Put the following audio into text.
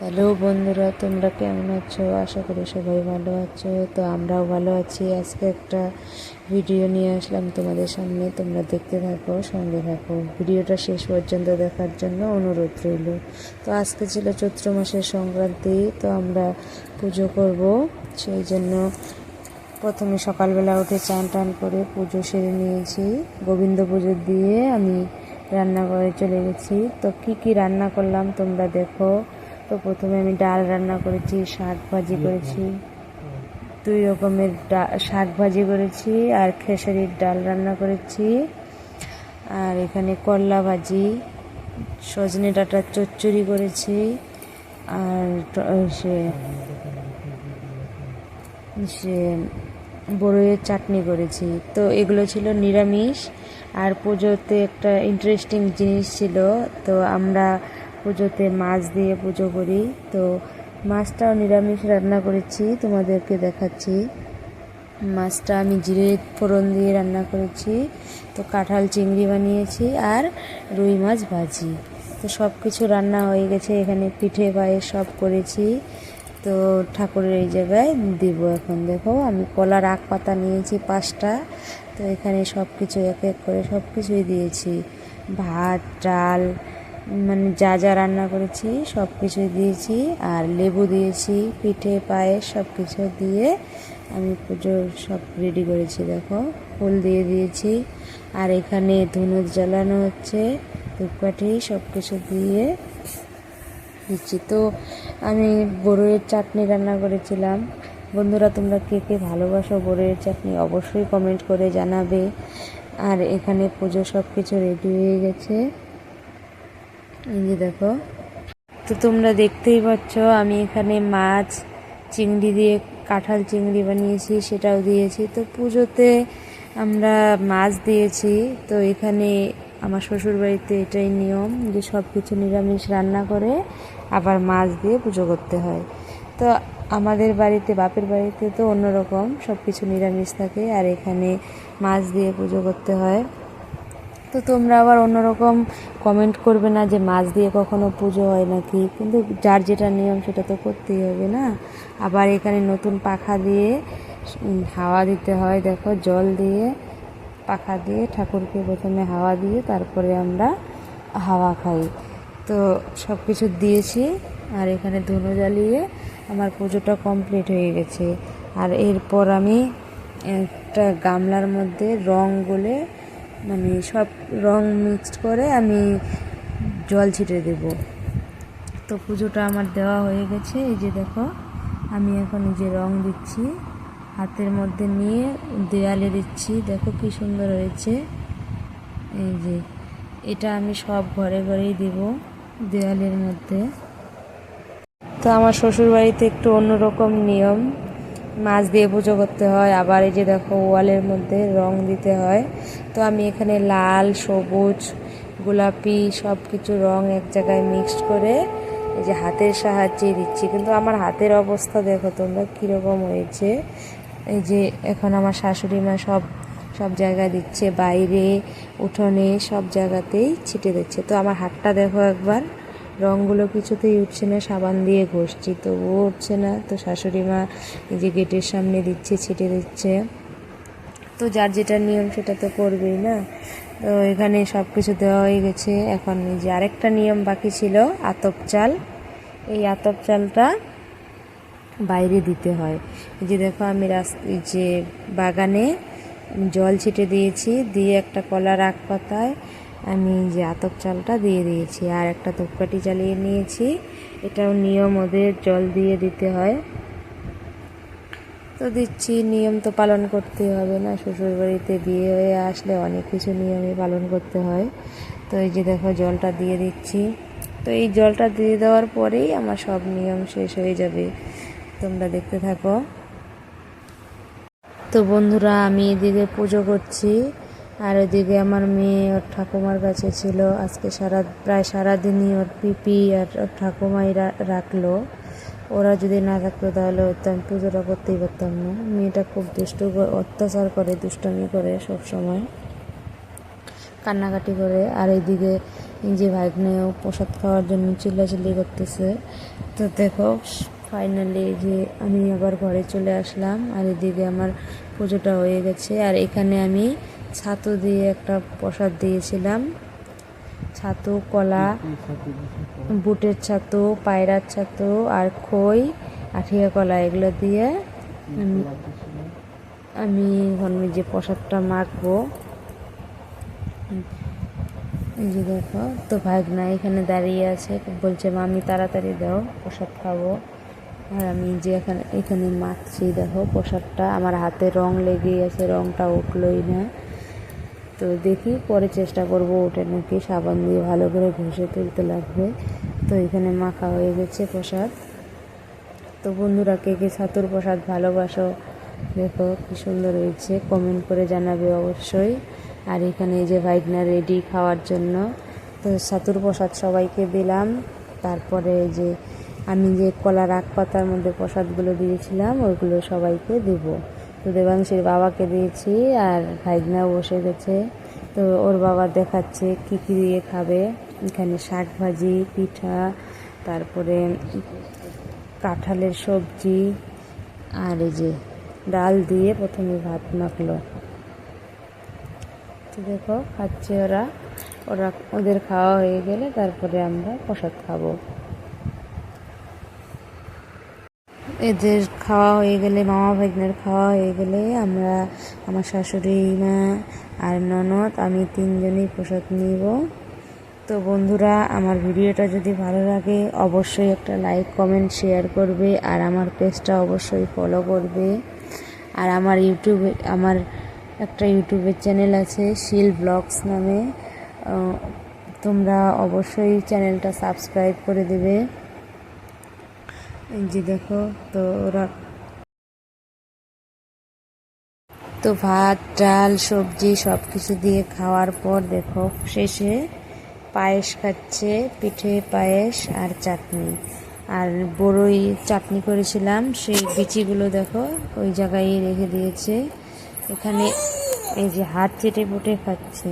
Hello বন্ধুরা, তোমরা কেমন আছো? আশা করি সবাই ভালো আছো। তো আমরাও ভালো আছি। আজকে একটা ভিডিও নিয়ে আসলাম তোমাদের সামনে। তোমরা দেখতে থাকো, সঙ্গে থাকো, ভিডিওটা শেষ পর্যন্ত দেখার জন্য অনুরোধ রইল। তো আজকে ছিল চৈত্র মাসের সংক্রান্তি, তো আমরা পুজো করব। সেই জন্য প্রথমে সকালবেলা উঠে চান টান করে পুজো সেরে নিয়েছি। গোবিন্দ পুজো দিয়ে আমি রান্নাঘরে চলে গেছি। তো কি কি রান্না করলাম তোমরা দেখো। তো প্রথমে আমি ডাল রান্না করেছি, শাক ভাজি করেছি, 2 রকমের শাক ভাজি করেছি, আর খেসারির ডাল রান্না করেছি, আর এখানে করলা ভাজি, সজনে ডাঁটার চচ্চড়ি করেছি, আর সে সে বড়ইয়ের চাটনি করেছি। তো এগুলো ছিল নিরামিষ। আর পুজোতে একটা ইন্টারেস্টিং জিনিস ছিল, তো আমরা পুজোতে মাছ দিয়ে পুজো করি। তো মাছটাও নিরামিষ রান্না করেছি, তোমাদেরকে দেখাচ্ছি। মাছটা আমি জিরে ফোড়ন দিয়ে রান্না করেছি। তো কাঁঠাল চিংড়ি বানিয়েছি আর রুই মাছ ভাজি। তো সব কিছু রান্না হয়ে গেছে। এখানে পিঠে পায়েস সব করেছি। তো ঠাকুরের এই জায়গায় দিব। এখন দেখো আমি কলার আখ পাতা নিয়েছি 5টা। তো এখানে সব কিছু এক এক করে সব কিছুই দিয়েছি, ভাত ডাল মানে যা যা রান্না করেছি সব কিছুই দিয়েছি, আর লেবু দিয়েছি, পিঠে পায়েস সব কিছু দিয়ে আমি পুজোর সব রেডি করেছি। দেখো ফুল দিয়ে দিয়েছি, আর এখানে ধুনুচ জ্বালানো হচ্ছে, ধূপকাঠি সব কিছু দিয়ে দিচ্ছি। তো আমি বড়ইয়ের চাটনি রান্না করেছিলাম। বন্ধুরা, তোমরা কে কে ভালোবাসো বড়ইয়ের চাটনি অবশ্যই কমেন্ট করে জানাবে। আর এখানে পুজো সব কিছু রেডি হয়ে গেছে, এই যে দেখো। তো তোমরা দেখতেই পাচ্ছ আমি এখানে মাছ চিংড়ি দিয়ে কাঁঠাল চিংড়ি বানিয়েছি, সেটাও দিয়েছি। তো পুজোতে আমরা মাছ দিয়েছি। তো এখানে আমার শ্বশুরবাড়িতে এটাই নিয়ম যে সব কিছু নিরামিষ রান্না করে আবার মাছ দিয়ে পুজো করতে হয়। তো আমাদের বাড়িতে, বাপের বাড়িতে তো অন্যরকম, সব কিছু নিরামিষ থাকে, আর এখানে মাছ দিয়ে পুজো করতে হয়। তো তোমরা আবার অন্যরকম কমেন্ট করবে না যে মাছ দিয়ে কখনো পুজো হয় নাকি, কিন্তু যার যেটা নিয়ম সেটা তো করতেই হবে না। আবার এখানে নতুন পাখা দিয়ে হাওয়া দিতে হয়। দেখো জল দিয়ে পাখা দিয়ে ঠাকুরকে প্রথমে হাওয়া দিয়ে তারপরে আমরা হাওয়া খাই। তো সব কিছু দিয়েছি, আর এখানে ধুনো জ্বালিয়ে আমার পুজোটা কমপ্লিট হয়ে গেছে। আর এরপর আমি একটা গামলার মধ্যে রং গুলে মানে সব রং মিক্সড করে আমি জল ছিটে দেব। তো পুজোটা আমার দেওয়া হয়ে গেছে। এই যে দেখো আমি এখন এই যে রং দিচ্ছি, হাতের মধ্যে নিয়ে দেয়ালে দিচ্ছি। দেখো কি সুন্দর হয়েছে। এই যে এটা আমি সব ঘরে ঘরেই দেব দেয়ালের মধ্যে। তো আমার শ্বশুরবাড়িতে একটু অন্যরকম নিয়ম, মাছ দিয়ে পুজো করতে হয়। আবার এই যে দেখো ওয়ালের মধ্যে রং দিতে হয়। তো আমি এখানে লাল, সবুজ, গোলাপি সব কিছু রং এক জায়গায় মিক্সড করে এই যে হাতের সাহায্যে দিচ্ছি। কিন্তু আমার হাতের অবস্থা দেখো তোমরা কীরকম হয়েছে। এই যে এখন আমার শাশুড়ি মা সব সব জায়গায় দিচ্ছে, বাইরে উঠোনে সব জায়গাতেই ছিটে দিচ্ছে। তো আমার হাতটা দেখো একবার, রঙগুলো কিছুতেই উঠছে না, সাবান দিয়ে ঘষছি তবুও উঠছে না। তো শাশুড়ি মা এই যে গেটের সামনে দিচ্ছে, ছিটে দিচ্ছে। তো যার যেটা নিয়ম সেটা তো করবেই না। তো এখানে সব কিছু দেওয়া হয়ে গেছে। এখন এই যে আরেকটা নিয়ম বাকি ছিল, আতপ চাল। এই আতপ চালটা বাইরে দিতে হয়। এই যে দেখো আমি এই যে বাগানে জল ছিটে দিয়েছি, দিয়ে একটা কলার আখ পাতায় আমি যে আতপ চালটা দিয়ে দিয়েছি, আর একটা ধূপকাঠি জ্বালিয়ে নিয়েছি। এটাও নিয়ম, ওদের জল দিয়ে দিতে হয়। তো দিচ্ছি, নিয়ম তো পালন করতে হবে না, শ্বশুরবাড়িতে বিয়ে হয়ে আসলে অনেক কিছু নিয়মই পালন করতে হয়। তো এই যে দেখো জলটা দিয়ে দিচ্ছি। তো এই জলটা দিয়ে দেওয়ার পরেই আমার সব নিয়ম শেষ হয়ে যাবে। তোমরা দেখতে থাকো। তো বন্ধুরা, আমি এদিকে পুজো করছি, আর ওদিকে আমার মেয়ে ওর ঠাকুমার কাছে ছিল। আজকে প্রায় সারাদিনই ওর পিপি আর ওর ঠাকুমাই রাখলো। ওরা যদি না থাকতো তাহলে হয়তো আমি পুজোটা করতেই পারতাম না। মেয়েটা খুব অত্যাচার করে, দুষ্টামি করে সব সময়। কান্নাকাটি করে। আর এইদিকে এই যে ভাগ্নেও প্রসাদ খাওয়ার জন্য চিল্লাচিল্লি করতেছে। তো দেখো ফাইনালি যে আমি আবার ঘরে চলে আসলাম, আর এদিকে আমার পুজোটা হয়ে গেছে। আর এখানে আমি ছাতু দিয়ে একটা প্রসাদ দিয়েছিলাম, ছাতু, কলা, বুটের ছাতু, পায়রার ছাতু আর খই, আঠিয়া কলা, এগুলো দিয়ে আমি আমি এখন যে প্রসাদটা মাখবো। এই যে দেখো, তো ভাগনা এখানে দাঁড়িয়ে আছে, বলছে মামি তাড়াতাড়ি দাও, প্রসাদ খাবো। আর আমি যে এখানে মাখছি, দেখো প্রসাদটা আমার হাতে রং লেগেই আছে, রংটা উঠলোই না। তো দেখি পরে চেষ্টা করব ওঠে নাকি, সাবান দিয়ে ভালো করে ঘষে তুলতে লাগবে। তো এখানে মাখা হয়ে গেছে প্রসাদ। তো বন্ধুরা, কে কে ছাতুর প্রসাদ ভালোবাসো, দেখো কি সুন্দর হয়েছে, কমেন্ট করে জানাবে অবশ্যই। আর এখানে এই যে ভাইগনা রেডি খাওয়ার জন্য। তো ছাতুর প্রসাদ সবাইকে দিলাম। তারপরে যে আমি যে কলার আখ পাতার মধ্যে প্রসাদগুলো দিয়েছিলাম ওইগুলো সবাইকে দেব। তো দেবাংশীর বাবাকে দিয়েছি, আর ভাইগনাও বসে গেছে। তো ওর বাবা দেখাচ্ছে কী কী দিয়ে খাবে। এখানে শাক ভাজি, পিঠা, তারপরে কাঁঠালের সবজি, আর এই যে ডাল দিয়ে প্রথমে ভাত মাখলো। তো দেখো খাচ্ছে ওদের খাওয়া হয়ে গেলে তারপরে আমরা প্রসাদ খাবো। এদের খাওয়া হয়ে গেলে, মামা ভাগ্নের খাওয়া হয়ে গেলে আমরা, আমার শাশুড়ি মা আর ননদ, আমি তিনজনেই প্রসাদ নিব। তো বন্ধুরা, আমার ভিডিওটা যদি ভালো লাগে অবশ্যই একটা লাইক, কমেন্ট, শেয়ার করবে। আর আমার পেজটা অবশ্যই ফলো করবে। আর আমার একটা ইউটিউবের চ্যানেল আছে শিল ব্লগস নামে, তোমরা অবশ্যই চ্যানেলটা সাবস্ক্রাইব করে দেবে। এই যে দেখো, তো ভাত, ডাল, সবজি সব কিছু দিয়ে খাওয়ার পর দেখো শেষে পায়েস খাচ্ছে, পিঠে, পায়েস আর চাটনি। আর বড়ই চাটনি করেছিলাম, সেই বিচিগুলো দেখো ওই জায়গায় রেখে দিয়েছে। এখানে এই যে হাত চেটে পুটে খাচ্ছে।